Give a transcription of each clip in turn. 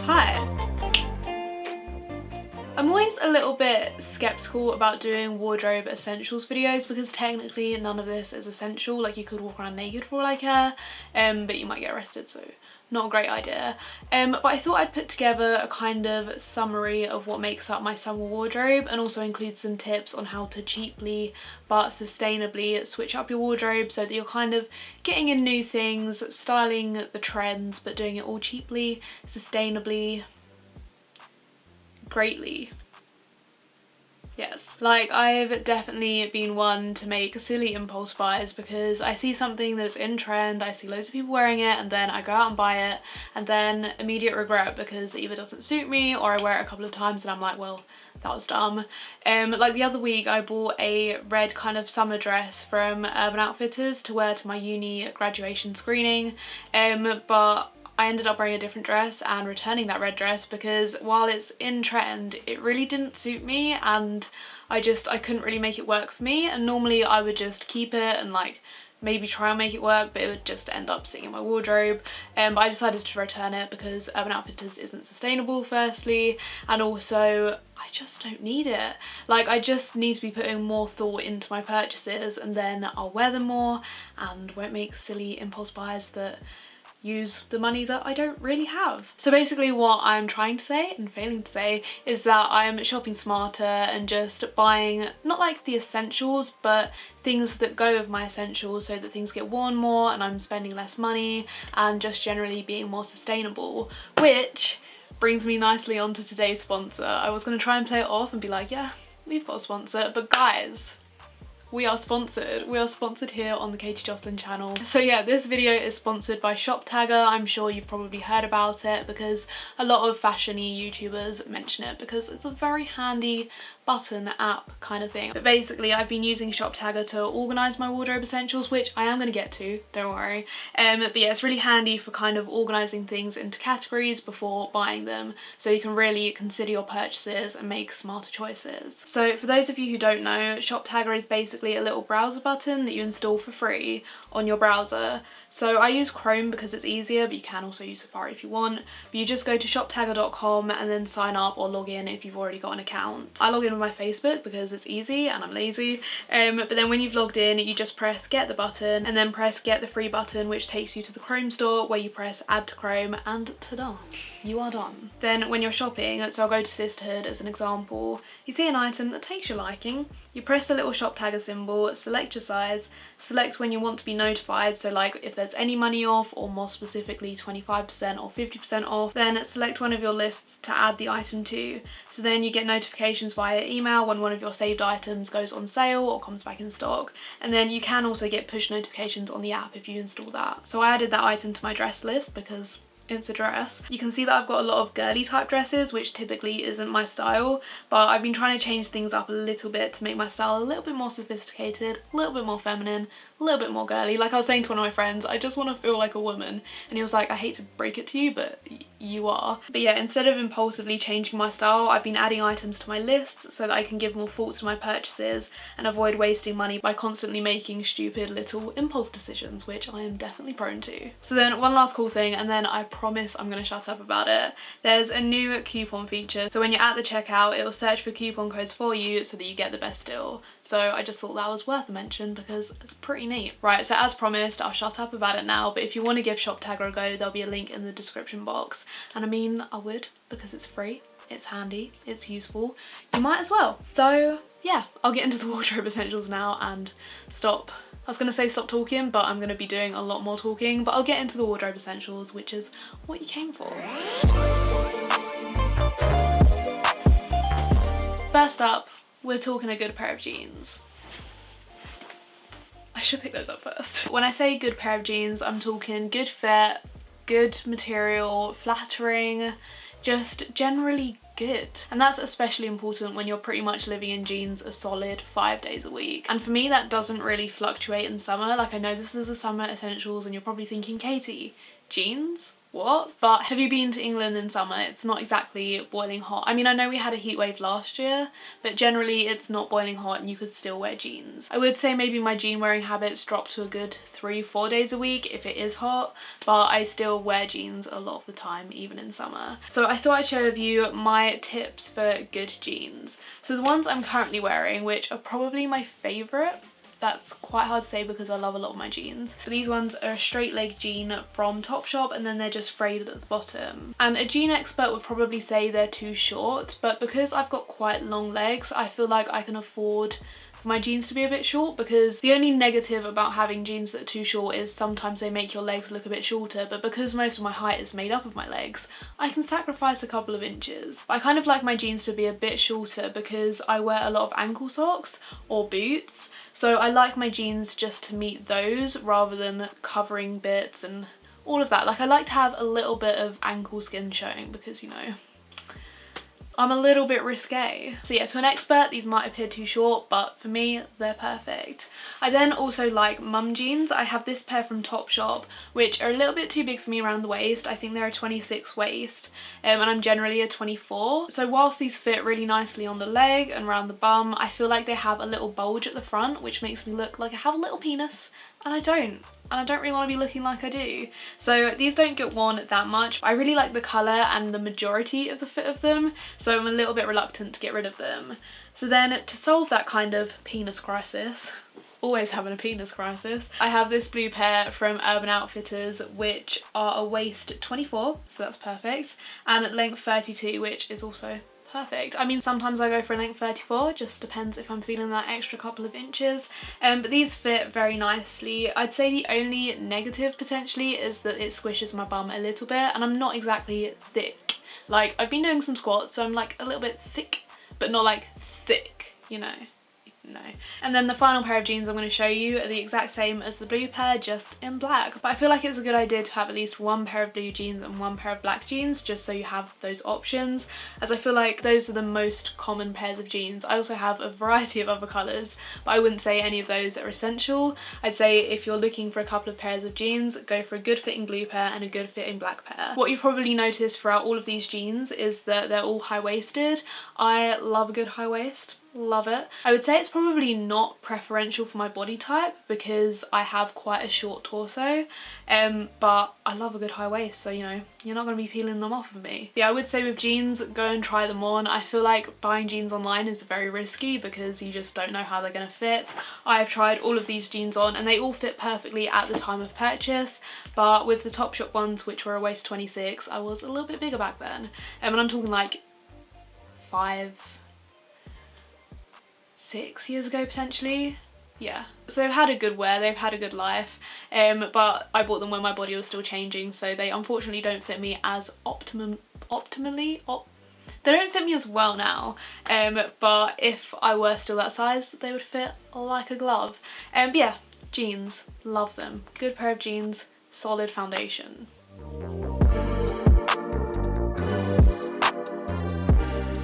Hi. I'm always a little bit skeptical about doing wardrobe essentials videos because technically none of this is essential. Like, you could walk around naked for all I care, but you might get arrested, so not a great idea. But I thought I'd put together a kind of summary of what makes up my summer wardrobe and also include some tips on how to cheaply but sustainably switch up your wardrobe so that you're kind of getting in new things, styling the trends, but doing it all cheaply, sustainably, greatly. Yes, like I've definitely been one to make silly impulse buys because I see something that's in trend, I see loads of people wearing it, and then I go out and buy it and then immediate regret because it either doesn't suit me or I wear it a couple of times and I'm like, well, that was dumb. Like the other week I bought a red kind of summer dress from Urban Outfitters to wear to my uni graduation screening, but I ended up wearing a different dress and returning that red dress because while it's in trend, it really didn't suit me and I couldn't really make it work for me. And normally I would just keep it and like maybe try and make it work, but it would just end up sitting in my wardrobe. But I decided to return it because Urban Outfitters isn't sustainable, firstly, and also I just don't need it. Like, I just need to be putting more thought into my purchases and then I'll wear them more and won't make silly impulse buys that use the money that I don't really have. So basically what I'm trying to say and failing to say is that I'm shopping smarter and just buying not like the essentials but things that go with my essentials so that things get worn more and I'm spending less money and just generally being more sustainable, which brings me nicely onto today's sponsor. I was going to try and play it off and be like, yeah, we've got a sponsor, but guys, we are sponsored. We are sponsored here on the Joslin channel. So yeah, this video is sponsored by ShopTagger. I'm sure you've probably heard about it because a lot of fashion-y YouTubers mention it because it's a very handy button app kind of thing. But basically I've been using ShopTagger to organise my wardrobe essentials, which I am going to get to, don't worry. But yeah, it's really handy for kind of organising things into categories before buying them so you can really consider your purchases and make smarter choices. So for those of you who don't know, ShopTagger is basically a little browser button that you install for free on your browser. So I use Chrome because it's easier, but you can also use Safari if you want. But you just go to shoptagger.com and then sign up or log in if you've already got an account. I log in with my Facebook because it's easy and I'm lazy. But then when you've logged in, you just press get the button and then press get the free button, which takes you to the Chrome store where you press add to Chrome and ta-da, you are done. Then when you're shopping, so I'll go to Sisterhood as an example, you see an item that takes your liking, you press the little ShopTagger symbol, select your size, select when you want to be notified, so like if there's any money off or more specifically 25% or 50% off, then select one of your lists to add the item to. So then you get notifications via email when one of your saved items goes on sale or comes back in stock. And then you can also get push notifications on the app if you install that. So I added that item to my dress list because it's a dress. You can see that I've got a lot of girly type dresses, which typically isn't my style, but I've been trying to change things up a little bit to make my style a little bit more sophisticated, a little bit more feminine, a little bit more girly. Like I was saying to one of my friends, I just want to feel like a woman, and he was like, I hate to break it to you, but you are. But yeah, instead of impulsively changing my style, I've been adding items to my lists so that I can give more thought to my purchases and avoid wasting money by constantly making stupid little impulse decisions, which I am definitely prone to. So then one last cool thing, and then I promise I'm going to shut up about it. There's a new coupon feature, so when you're at the checkout, it will search for coupon codes for you so that you get the best deal. So I just thought that was worth a mention because it's pretty neat. Right, so as promised, I'll shut up about it now, but if you want to give ShopTagger a go, there'll be a link in the description box. And I mean, I would, because it's free, it's handy, it's useful, you might as well. So yeah, I'll get into the wardrobe essentials now and stop. I was going to say stop talking, but I'm going to be doing a lot more talking, but I'll get into the wardrobe essentials, which is what you came for. First up, we're talking a good pair of jeans. I should pick those up first. When I say good pair of jeans, I'm talking good fit, good material, flattering, just generally good. And that's especially important when you're pretty much living in jeans a solid 5 days a week. And for me, that doesn't really fluctuate in summer. Like, I know this is a summer essentials and you're probably thinking, Katie, jeans? what. But have you been to England in summer? It's not exactly boiling hot. I mean, I know we had a heat wave last year, but generally it's not boiling hot and you could still wear jeans. I would say maybe my jean wearing habits drop to a good 3-4 days a week if it is hot, but I still wear jeans a lot of the time, even in summer. So I thought I'd share with you my tips for good jeans. So the ones I'm currently wearing, which are probably my favourite, that's quite hard to say because I love a lot of my jeans. But these ones are a straight leg jean from Topshop, and then they're just frayed at the bottom. And a jean expert would probably say they're too short, but because I've got quite long legs, I feel like I can afford for my jeans to be a bit short, because the only negative about having jeans that are too short is sometimes they make your legs look a bit shorter, but because most of my height is made up of my legs, I can sacrifice a couple of inches. I kind of like my jeans to be a bit shorter because I wear a lot of ankle socks or boots, so I like my jeans just to meet those rather than covering bits and all of that. Like, I like to have a little bit of ankle skin showing because, you know, I'm a little bit risque. So yeah, to an expert, these might appear too short, but for me, they're perfect. I then also like mum jeans. I have this pair from Topshop, which are a little bit too big for me around the waist. I think they're a 26 waist, and I'm generally a 24. So whilst these fit really nicely on the leg and around the bum, I feel like they have a little bulge at the front, which makes me look like I have a little penis, and I don't. And I don't really want to be looking like I do. So these don't get worn that much. I really like the colour and the majority of the fit of them, so I'm a little bit reluctant to get rid of them. So then to solve that kind of penis crisis, always having a penis crisis, I have this blue pair from Urban Outfitters, which are a waist 24, so that's perfect, and at length 32, which is also perfect. I mean, sometimes I go for a length 34, just depends if I'm feeling that extra couple of inches, but these fit very nicely. I'd say the only negative potentially is that it squishes my bum a little bit, and I'm not exactly thick. Like, I've been doing some squats, so I'm like a little bit thick, but not like thick, you know. No. And then the final pair of jeans I'm going to show you are the exact same as the blue pair, just in black. But I feel like it's a good idea to have at least one pair of blue jeans and one pair of black jeans, just so you have those options, as I feel like those are the most common pairs of jeans. I also have a variety of other colours, but I wouldn't say any of those are essential. I'd say if you're looking for a couple of pairs of jeans, go for a good fitting blue pair and a good fitting black pair. What you've probably noticed throughout all of these jeans is that they're all high-waisted. I love a good high waist. Love it. I would say it's probably not preferential for my body type because I have quite a short torso, but I love a good high waist, so you know, you're not going to be peeling them off of me. Yeah, I would say with jeans, go and try them on. I feel like buying jeans online is very risky because you just don't know how they're going to fit. I have tried all of these jeans on and they all fit perfectly at the time of purchase, but with the Topshop ones, which were a waist 26, I was a little bit bigger back then, and I'm talking like 6 years ago potentially. Yeah, so they've had a good wear, they've had a good life, but I bought them when my body was still changing, so they unfortunately don't fit me as optimally. They don't fit me as well now, but if I were still that size, they would fit like a glove. But yeah, jeans, love them. Good pair of jeans, solid foundation.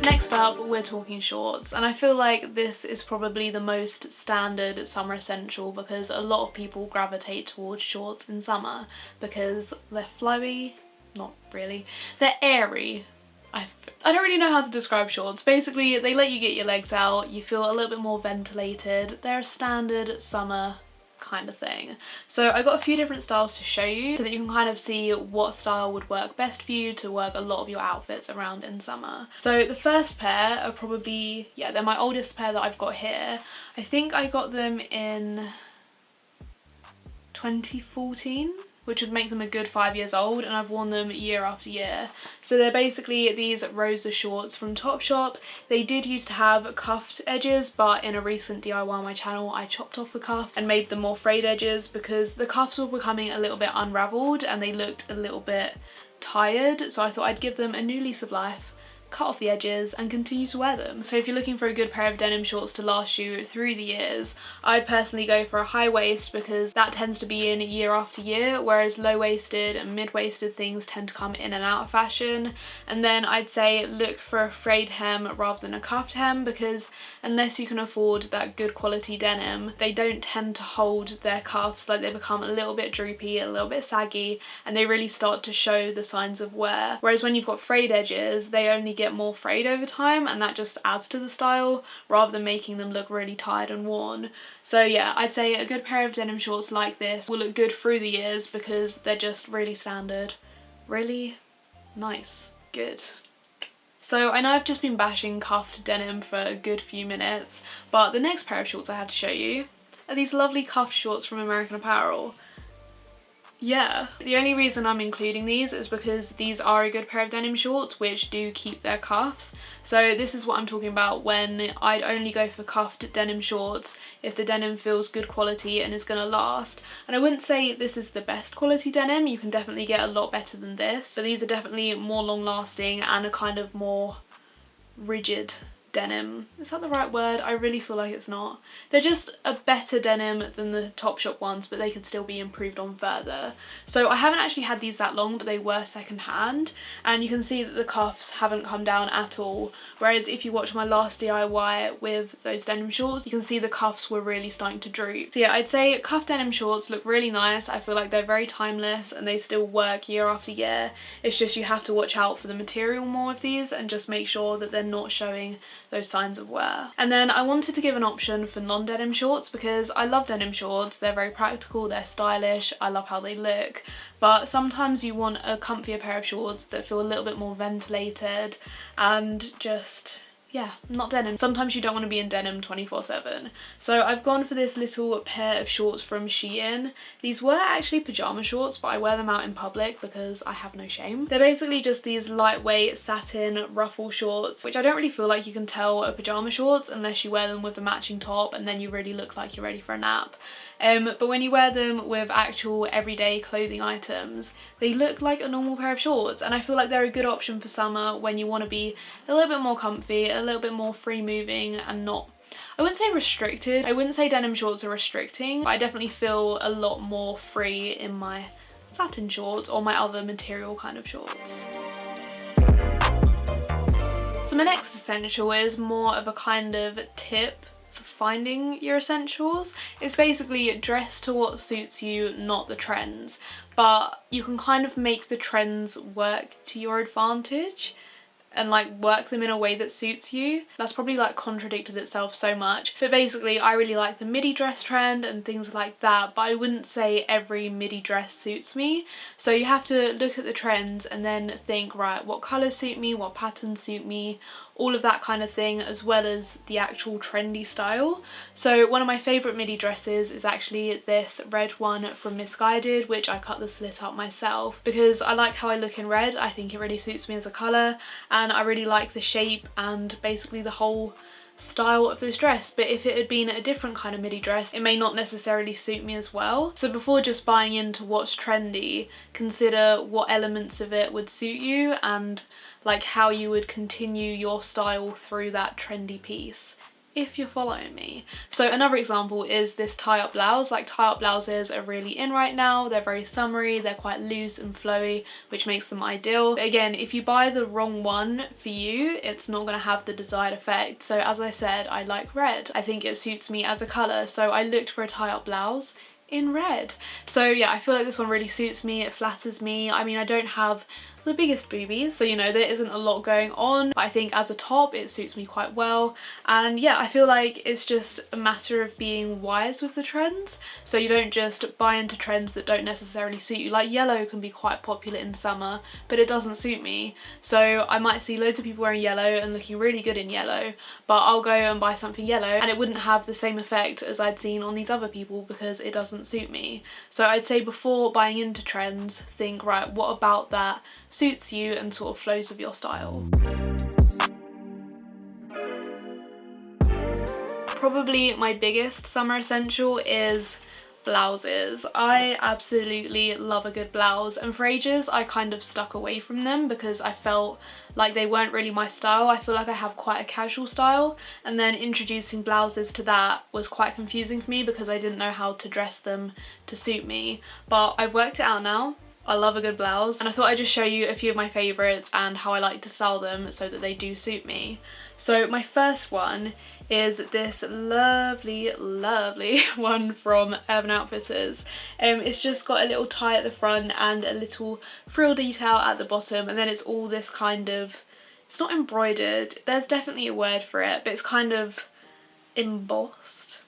Next up, we're talking shorts, and I feel like this is probably the most standard summer essential because a lot of people gravitate towards shorts in summer because they're flowy, not really, they're airy. I don't really know how to describe shorts. Basically, they let you get your legs out, you feel a little bit more ventilated, they're a standard summer kind of thing. So I got a few different styles to show you so that you can kind of see what style would work best for you to work a lot of your outfits around in summer. So the first pair are probably, yeah, they're my oldest pair that I've got here. I think I got them in 2014, which would make them a good 5 years old, and I've worn them year after year. So they're basically these Rosa shorts from Topshop. They did used to have cuffed edges, but in a recent DIY on my channel I chopped off the cuff and made them more frayed edges because the cuffs were becoming a little bit unravelled and they looked a little bit tired, so I thought I'd give them a new lease of life, cut off the edges and continue to wear them. So if you're looking for a good pair of denim shorts to last you through the years, I'd personally go for a high waist because that tends to be in year after year, whereas low-waisted and mid-waisted things tend to come in and out of fashion. And then I'd say look for a frayed hem rather than a cuffed hem, because unless you can afford that good quality denim, they don't tend to hold their cuffs. Like, they become a little bit droopy, a little bit saggy, and they really start to show the signs of wear. Whereas when you've got frayed edges, they only get more frayed over time, and that just adds to the style rather than making them look really tired and worn. So yeah, I'd say a good pair of denim shorts like this will look good through the years because they're just really standard, really nice, good. So I know I've just been bashing cuffed denim for a good few minutes, but the next pair of shorts I have to show you are these lovely cuffed shorts from American Apparel. Yeah, the only reason I'm including these is because these are a good pair of denim shorts which do keep their cuffs. So this is what I'm talking about when I'd only go for cuffed denim shorts if the denim feels good quality and is gonna last. And I wouldn't say this is the best quality denim, you can definitely get a lot better than this, but these are definitely more long lasting and a kind of more rigid denim. Is that the right word? I really feel like it's not. They're just a better denim than the Topshop ones, but they could still be improved on further. So I haven't actually had these that long, but they were second hand, and you can see that the cuffs haven't come down at all, whereas if you watch my last DIY with those denim shorts, you can see the cuffs were really starting to droop. So yeah, I'd say cuffed denim shorts look really nice. I feel like they're very timeless and they still work year after year. It's just you have to watch out for the material more of these and just make sure that they're not showing those signs of wear. And then I wanted to give an option for non-denim shorts because I love denim shorts. They're very practical, they're stylish, I love how they look, but sometimes you want a comfier pair of shorts that feel a little bit more ventilated and just, yeah, not denim. Sometimes you don't want to be in denim 24/7. So I've gone for this little pair of shorts from Shein. These were actually pyjama shorts, but I wear them out in public because I have no shame. They're basically just these lightweight satin ruffle shorts, which I don't really feel like you can tell are pyjama shorts unless you wear them with a matching top, and then you really look like you're ready for a nap. But when you wear them with actual everyday clothing items, they look like a normal pair of shorts, and I feel like they're a good option for summer when you want to be a little bit more comfy, a little bit more free moving and not, I wouldn't say restricted. I wouldn't say denim shorts are restricting, but I definitely feel a lot more free in my satin shorts or my other material kind of shorts. So my next essential is more of a kind of tip for finding your essentials. It's basically dress to what suits you, not the trends, but you can kind of make the trends work to your advantage and like work them in a way that suits you. That's probably like contradicted itself so much, but basically I really like the midi dress trend and things like that, but I wouldn't say every midi dress suits me. So you have to look at the trends and then think, right, what colours suit me, what patterns suit me, all of that kind of thing, as well as the actual trendy style. So one of my favourite midi dresses is actually this red one from Misguided, which I cut the slit up myself because I like how I look in red. I think it really suits me as a colour, and I really like the shape and basically the whole style of this dress. But if it had been a different kind of midi dress, it may not necessarily suit me as well. So before just buying into what's trendy, consider what elements of it would suit you and like how you would continue your style through that trendy piece, if you're following me. So another example is this tie-up blouse. Like, tie-up blouses are really in right now. They're very summery, they're quite loose and flowy, which makes them ideal. But again, if you buy the wrong one for you, it's not going to have the desired effect. So as I said, I like red. I think it suits me as a colour, so I looked for a tie-up blouse in red. So yeah, I feel like this one really suits me, it flatters me. I mean, I don't have the biggest boobies, so you know, there isn't a lot going on, but I think as a top it suits me quite well. And yeah, I feel like it's just a matter of being wise with the trends, so you don't just buy into trends that don't necessarily suit you. Like, yellow can be quite popular in summer, but it doesn't suit me, so I might see loads of people wearing yellow and looking really good in yellow, but I'll go and buy something yellow and it wouldn't have the same effect as I'd seen on these other people because it doesn't suit me. So I'd say before buying into trends, think, right, what about that suits you and sort of flows with your style. Probably my biggest summer essential is blouses. I absolutely love a good blouse, and for ages I kind of stuck away from them because I felt like they weren't really my style. I feel like I have quite a casual style, and then introducing blouses to that was quite confusing for me because I didn't know how to dress them to suit me. But I've worked it out now. I love a good blouse, and I thought I'd just show you a few of my favourites and how I like to style them so that they do suit me. So my first one is this lovely one from Urban Outfitters. It's just got a little tie at the front and a little frill detail at the bottom, and then it's all this kind of, it's not embroidered, there's definitely a word for it, but it's kind of embossed.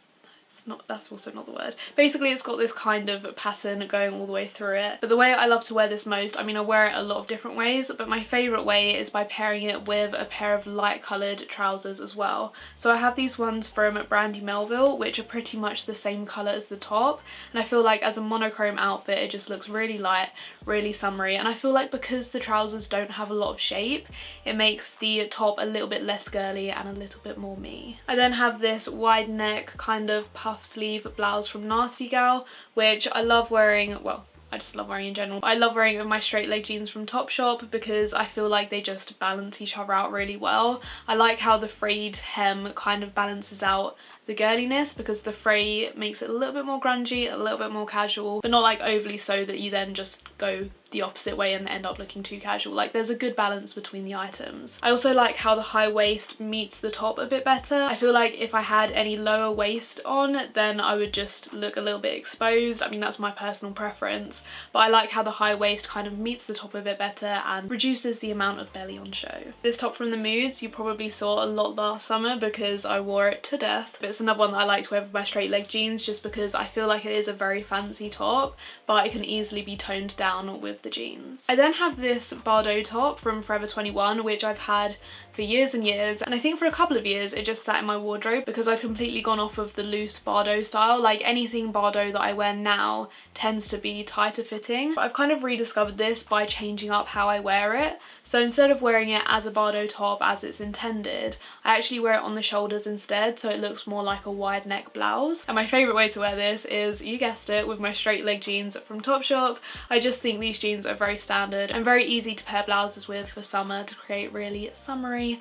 That's also not the word. Basically it's got this kind of pattern going all the way through it. But the way I love to wear this most, I mean I wear it a lot of different ways, but my favourite way is by pairing it with a pair of light coloured trousers as well. So I have these ones from Brandy Melville, which are pretty much the same colour as the top, and I feel like as a monochrome outfit it just looks really light, really summery, and I feel like because the trousers don't have a lot of shape, it makes the top a little bit less girly and a little bit more me. I then have this wide neck kind of puff sleeve blouse from Nasty Gal, which I love wearing, well, I just love wearing in general. I love wearing it with my straight leg jeans from Topshop because I feel like they just balance each other out really well. I like how the frayed hem kind of balances out the girliness because the fray makes it a little bit more grungy, a little bit more casual, but not like overly so that you then just go the opposite way and end up looking too casual. Like there's a good balance between the items. I also like how the high waist meets the top a bit better. I feel like if I had any lower waist on, then I would just look a little bit exposed. I mean, that's my personal preference, but I like how the high waist kind of meets the top a bit better and reduces the amount of belly on show. This top from the Moods you probably saw a lot last summer because I wore it to death. It's another one that I like to wear with my straight leg jeans just because I feel like it is a very fancy top, but it can easily be toned down with the jeans. I then have this Bardot top from Forever 21, which I've had for years and years, and I think for a couple of years it just sat in my wardrobe because I've completely gone off of the loose Bardot style. Like anything Bardot that I wear now tends to be tighter fitting. But I've kind of rediscovered this by changing up how I wear it. So instead of wearing it as a Bardot top as it's intended, I actually wear it on the shoulders instead, so it looks more like a wide neck blouse. And my favourite way to wear this is, you guessed it, with my straight leg jeans from Topshop. I just think these jeans are very standard and very easy to pair blouses with for summer to create really summery,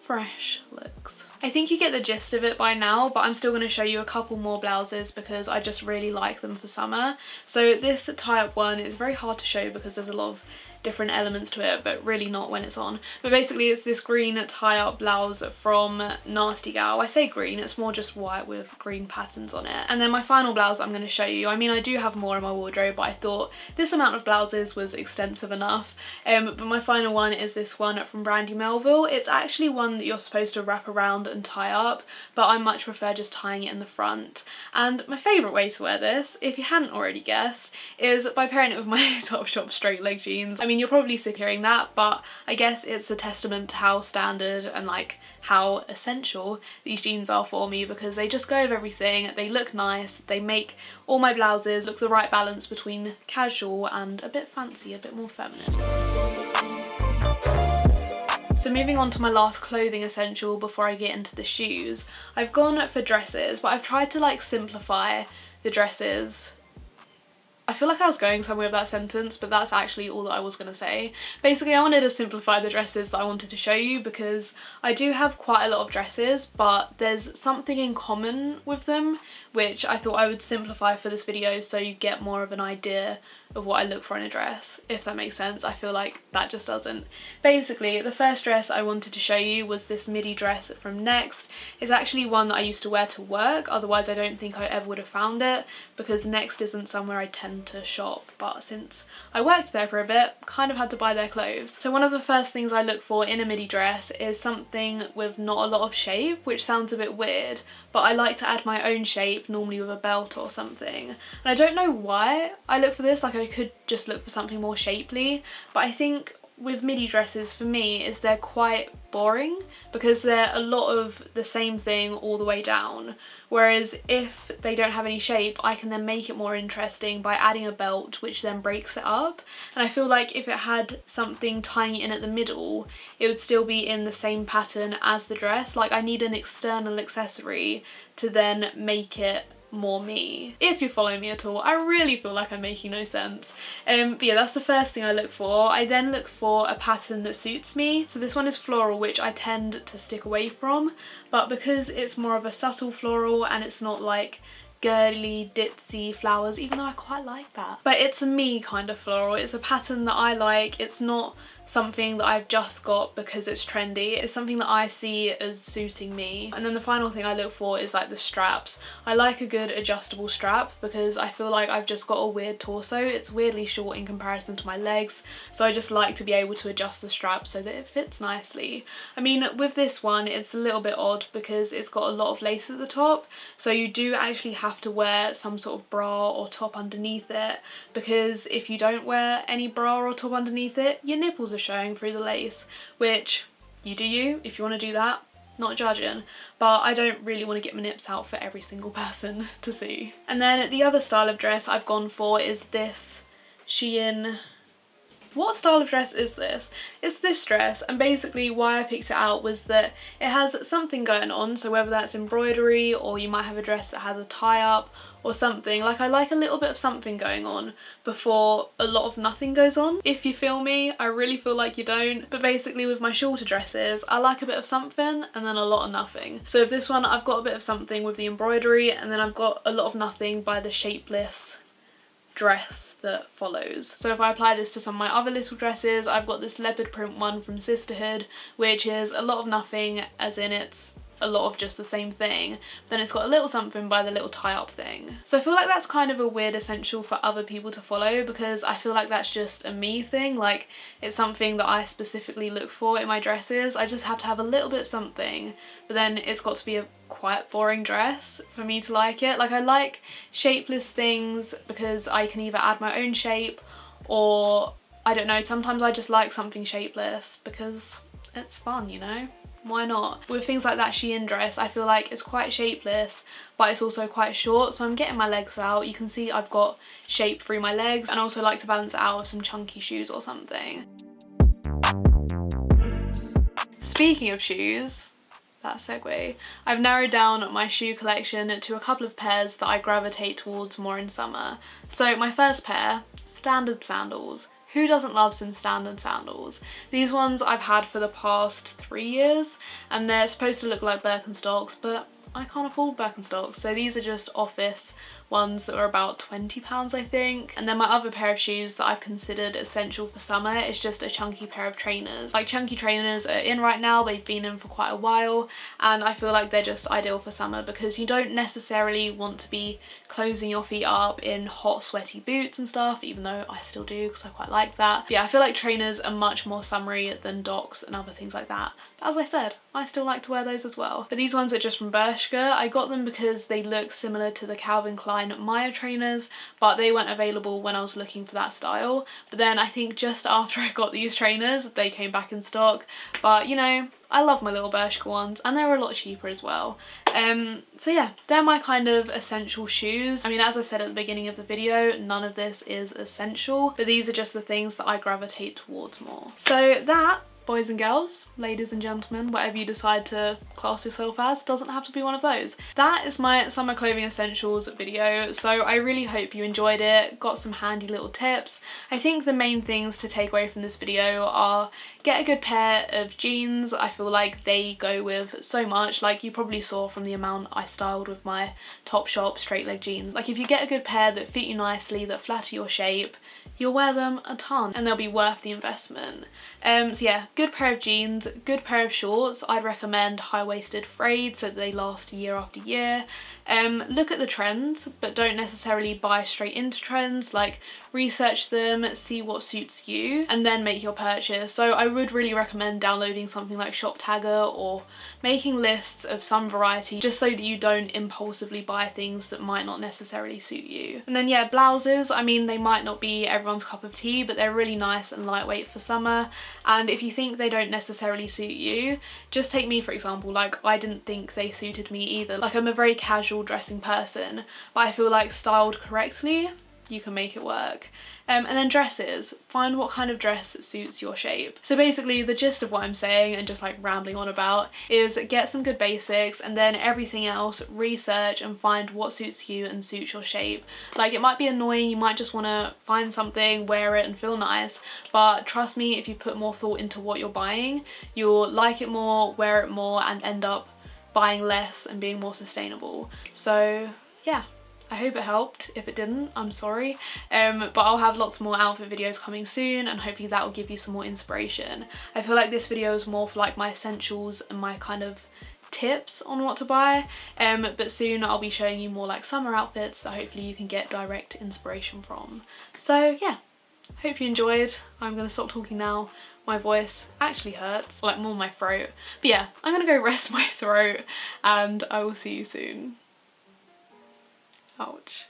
fresh looks. I think you get the gist of it by now, but I'm still going to show you a couple more blouses because I just really like them for summer. So this tie-up one is very hard to show because there's a lot of different elements to it, but really not when it's on. But basically it's this green tie-up blouse from Nasty Gal. I say green, it's more just white with green patterns on it. And then my final blouse I'm going to show you, I mean I do have more in my wardrobe, but I thought this amount of blouses was extensive enough. But my final one is this one from Brandy Melville. It's actually one that you're supposed to wrap around and tie up, but I much prefer just tying it in the front. And my favourite way to wear this, if you hadn't already guessed, is by pairing it with my Topshop straight leg jeans. I mean, you're probably sick of hearing that, but I guess it's a testament to how standard and like how essential these jeans are for me because they just go with everything, they look nice, they make all my blouses look the right balance between casual and a bit fancy, a bit more feminine. So moving on to my last clothing essential before I get into the shoes, I've gone for dresses, but I've tried to like simplify the dresses. I feel like I was going somewhere with that sentence, but that's actually all that I was going to say. Basically, I wanted to simplify the dresses that I wanted to show you because I do have quite a lot of dresses, but there's something in common with them, which I thought I would simplify for this video so you get more of an idea of what I look for in a dress, if that makes sense. I feel like that just doesn't. Basically, the first dress I wanted to show you was this midi dress from Next. It's actually one that I used to wear to work, otherwise I don't think I ever would have found it because Next isn't somewhere I tend to shop, but since I worked there for a bit, kind of had to buy their clothes. So one of the first things I look for in a midi dress is something with not a lot of shape, which sounds a bit weird, but I like to add my own shape, normally with a belt or something. And I don't know why I look for this, like I could just look for something more shapely, but I think with midi dresses for me is they're quite boring because they're a lot of the same thing all the way down, whereas if they don't have any shape I can then make it more interesting by adding a belt which then breaks it up. And I feel like if it had something tying it in at the middle it would still be in the same pattern as the dress. Like I need an external accessory to then make it more me. If you follow me at all, I really feel like I'm making no sense. But yeah, that's the first thing I look for. I then look for a pattern that suits me. So this one is floral, which I tend to stick away from, but because it's more of a subtle floral and it's not like girly ditzy flowers, even though I quite like that, but it's a me kind of floral. It's a pattern that I like. It's not something that I've just got because it's trendy. It's something that I see as suiting me. And then the final thing I look for is like the straps. I like a good adjustable strap because I feel like I've just got a weird torso. It's weirdly short in comparison to my legs, so I just like to be able to adjust the strap so that it fits nicely. I mean, with this one it's a little bit odd because it's got a lot of lace at the top, so you do actually have to wear some sort of bra or top underneath it, because if you don't wear any bra or top underneath it, your nipples are showing through the lace, which you do you if you want to do that, not judging, but I don't really want to get my nips out for every single person to see. And then the other style of dress I've gone for is this Shein. What style of dress is this? It's this dress, and basically why I picked it out was that it has something going on, so whether that's embroidery or you might have a dress that has a tie-up or something. Like, I like a little bit of something going on before a lot of nothing goes on. If you feel me, I really feel like you don't. But basically with my shorter dresses, I like a bit of something and then a lot of nothing. So with this one, I've got a bit of something with the embroidery, and then I've got a lot of nothing by the shapeless dress that follows. So if I apply this to some of my other little dresses, I've got this leopard print one from Sisterhood, which is a lot of nothing, as in it's a lot of just the same thing. Then it's got a little something by the little tie-up thing. So I feel like that's kind of a weird essential for other people to follow, because I feel like that's just a me thing. Like, it's something that I specifically look for in my dresses. I just have to have a little bit of something, but then it's got to be a quite boring dress for me to like it. Like, I like shapeless things because I can either add my own shape, or I don't know, sometimes I just like something shapeless because it's fun, you know? Why not? With things like that Shein dress, I feel like it's quite shapeless, but it's also quite short, so I'm getting my legs out. You can see I've got shape through my legs, and I also like to balance it out with some chunky shoes or something. Speaking of shoes, that segue, I've narrowed down my shoe collection to a couple of pairs that I gravitate towards more in summer. So my first pair, standard sandals. Who doesn't love some standard sandals? These ones I've had for the past 3 years, and they're supposed to look like Birkenstocks, but I can't afford Birkenstocks, so these are just office ones that were about £20, I think. And then my other pair of shoes that I've considered essential for summer is just a chunky pair of trainers. Like, chunky trainers are in right now, they've been in for quite a while, and I feel like they're just ideal for summer because you don't necessarily want to be closing your feet up in hot sweaty boots and stuff, even though I still do because I quite like that. But yeah, I feel like trainers are much more summery than Docs and other things like that. But as I said, I still like to wear those as well. But these ones are just from Bershka. I got them because they look similar to the Calvin Klein Maya trainers, but they weren't available when I was looking for that style. But then I think just after I got these trainers, they came back in stock. But you know, I love my little Bershka ones, and they're a lot cheaper as well. So yeah, they're my kind of essential shoes. I mean, as I said at the beginning of the video, none of this is essential, but these are just the things that I gravitate towards more. So that, boys and girls, ladies and gentlemen, whatever you decide to class yourself as, doesn't have to be one of those. That is my summer clothing essentials video, so I really hope you enjoyed it, got some handy little tips. I think the main things to take away from this video are get a good pair of jeans. I feel like they go with so much, like you probably saw from the amount I styled with my Topshop straight leg jeans. Like, if you get a good pair that fit you nicely, that flatter your shape, you'll wear them a ton and they'll be worth the investment. So yeah, good pair of jeans, good pair of shorts. I'd recommend high-waisted frayed so that they last year after year. Look at the trends, but don't necessarily buy straight into trends. Like, research them, see what suits you, and then make your purchase. So I would really recommend downloading something like Shop Tagger or making lists of some variety, just so that you don't impulsively buy things that might not necessarily suit you. And then yeah, blouses, I mean, they might not be everyone's cup of tea, but they're really nice and lightweight for summer. And if you think they don't necessarily suit you, just take me for example. Like, I didn't think they suited me either. Like, I'm a very casual dressing person, but I feel like styled correctly, you can make it work. And then dresses, find what kind of dress suits your shape. So basically the gist of what I'm saying and just like rambling on about is get some good basics, and then everything else research and find what suits you and suits your shape. Like, it might be annoying, you might just want to find something, wear it and feel nice, but trust me, if you put more thought into what you're buying, you'll like it more, wear it more, and end up buying less and being more sustainable. So yeah, I hope it helped. If it didn't, I'm sorry. But I'll have lots more outfit videos coming soon, and hopefully that will give you some more inspiration. I feel like this video is more for like my essentials and my kind of tips on what to buy, but soon I'll be showing you more like summer outfits that hopefully you can get direct inspiration from. So yeah, hope you enjoyed. I'm gonna stop talking now. My voice actually hurts, like more my throat. But yeah, I'm gonna go rest my throat, and I will see you soon. Ouch.